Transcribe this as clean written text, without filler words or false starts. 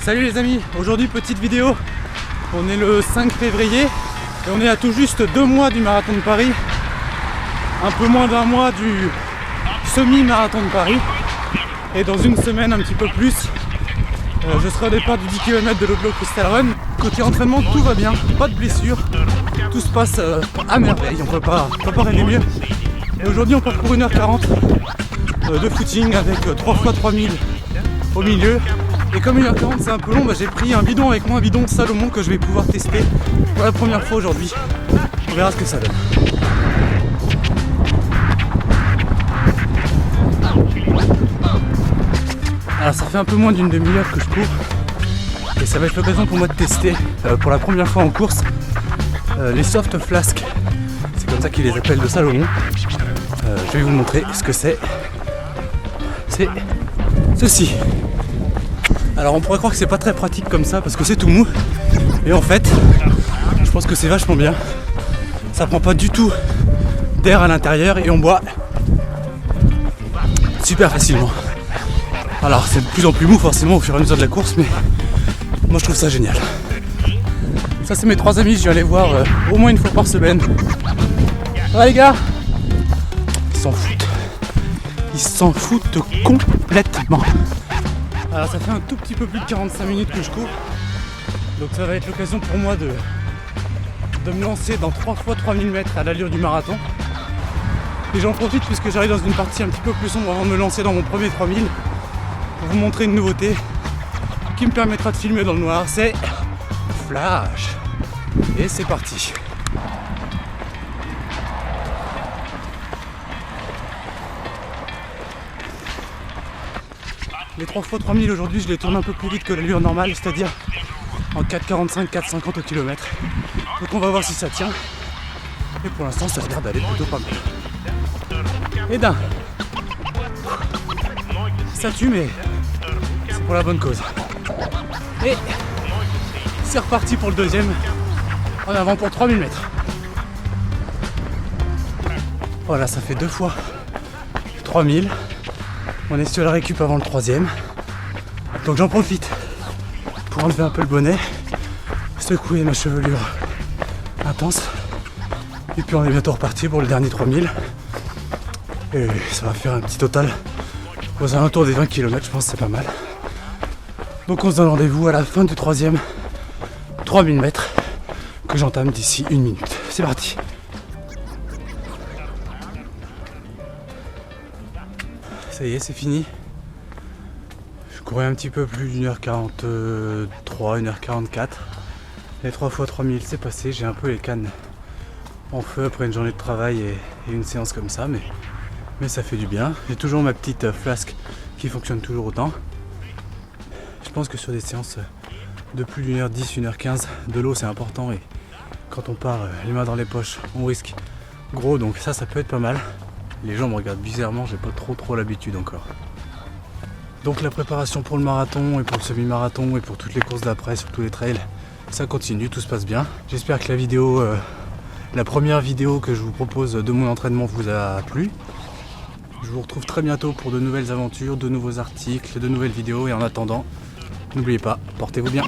Salut les amis, aujourd'hui petite vidéo. On est le 5 février et on est à tout juste 2 mois du marathon de Paris. Un peu moins d'1 mois du semi-marathon de Paris. Et dans une semaine, un petit peu plus, je serai au départ du 10 km de l'Oslo Crystal Run. Côté entraînement, tout va bien, pas de blessures. Tout se passe à merveille, on peut pas rêver mieux. Et aujourd'hui on part pour 1h40 de footing avec 3 x 3000 au milieu. Et comme 1h40 c'est un peu long, j'ai pris un bidon avec moi, un bidon Salomon que je vais pouvoir tester pour la première fois aujourd'hui. On verra ce que ça donne. Alors ça fait un peu moins d'une demi-heure que je cours et ça va être l'occasion pour moi de tester pour la première fois en course les soft flasks. C'est comme ça qu'ils les appellent de Salomon. Je vais vous montrer ce que c'est. C'est ceci. Alors on pourrait croire que c'est pas très pratique comme ça parce que c'est tout mou. Et en fait, je pense que c'est vachement bien. Ça prend pas du tout d'air à l'intérieur et on boit super facilement. Alors c'est de plus en plus mou forcément au fur et à mesure de la course, mais moi je trouve ça génial. Ça c'est mes 3 amis, je viens les voir au moins une fois par semaine. Ça va les gars? Ils s'en foutent. Ils s'en foutent complètement. Alors ça fait un tout petit peu plus de 45 minutes que je cours. Donc ça va être l'occasion pour moi de me lancer dans 3 x 3000 mètres à l'allure du marathon. Et j'en profite puisque j'arrive dans une partie un petit peu plus sombre avant de me lancer dans mon premier 3000 pour vous montrer une nouveauté qui me permettra de filmer dans le noir. C'est Flash. Et c'est parti. Les 3 x 3000 aujourd'hui, je les tourne un peu plus vite que l'allure normale, c'est-à-dire en 4,45, 4,50 au kilomètre. Donc on va voir si ça tient. Et pour l'instant, ça a l'air d'aller plutôt pas mal. Et d'un, ça tue, mais c'est pour la bonne cause. Et c'est reparti pour le deuxième, en avant pour 3000 mètres. Voilà, ça fait 2 fois 3000. On est sur la récup avant le troisième. Donc j'en profite pour enlever un peu le bonnet, secouer ma chevelure intense. Et puis on est bientôt reparti pour le dernier 3000. Et ça va faire un petit total aux alentours des 20 km, je pense que c'est pas mal. Donc on se donne rendez-vous à la fin du troisième 3000 mètres que j'entame d'ici 1 minute. C'est parti. Ça y est, c'est fini. Je courais un petit peu plus d'1h43, 1h44. Les 3 x 3000 c'est passé, j'ai un peu les cannes en feu après une journée de travail et une séance comme ça, mais ça fait du bien. J'ai toujours ma petite flasque qui fonctionne toujours autant. Je pense que sur des séances de plus d'1h10, 1h15, de l'eau c'est important et quand on part les mains dans les poches, on risque gros, donc ça peut être pas mal. Les gens me regardent bizarrement, j'ai pas trop l'habitude encore. Donc la préparation pour le marathon et pour le semi-marathon et pour toutes les courses d'après sur tous les trails, ça continue, tout se passe bien. J'espère que la première vidéo que je vous propose de mon entraînement vous a plu. Je vous retrouve très bientôt pour de nouvelles aventures, de nouveaux articles, de nouvelles vidéos et en attendant, n'oubliez pas, portez-vous bien.